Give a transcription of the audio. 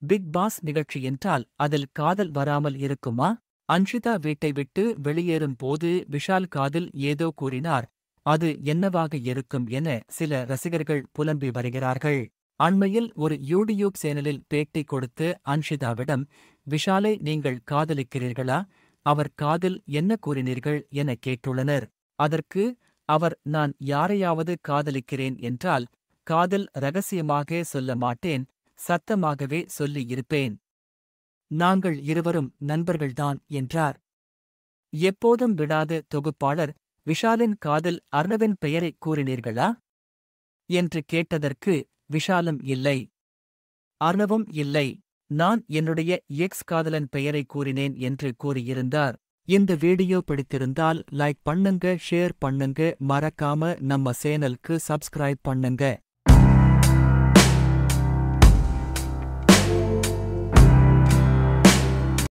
Big pass நிகழ்ச்சி என்றால் அதில் காதல் வராமல் இருக்குமா? அன்ஷிதா வீட்டை விட்டு வெளியேறும் போது விஷால் காதில் ஏதோ கூறினார். அது என்னவாக இருக்கும் என சில ரசிகர்கள் புலம்பி வருகிறார்கள். அண்மையில் ஒரு யூடியூப் சேனலில் பேட்டி கொடுத்து அன்ஷிதாவிடம், விஷாலை நீங்கள் காதலிக்கிறீர்களா? அவர் காதில் என்ன கூறினீர்கள் என கேட்டுள்ளனர். அதற்கு அவர், நான் யாரையாவது காதலிக்கிறேன் என்றால் காதல் ரகசியமாக சொல்ல மாட்டேன், சத்தமாகவே சொல்லி இருப்பேன். நாங்கள் இருவரும் நண்பர்கள்தான் என்றார். எப்போதும் விடாத தொகுப்பாளர், விஷாலின் காதில் அர்ணவின் பெயரை கூறினீர்களா என்று கேட்டதற்கு விஷாலும் இல்லை, அர்ணவும் இல்லை, நான் என்னுடைய எக்ஸ் காதலன் பெயரை கூறினேன் என்று கூறியிருந்தார். இந்த வீடியோ பிடித்திருந்தால் லைக் பண்ணுங்க, ஷேர் பண்ணுங்க, மறக்காம நம்ம சேனலுக்கு சப்ஸ்கிரைப் பண்ணுங்க.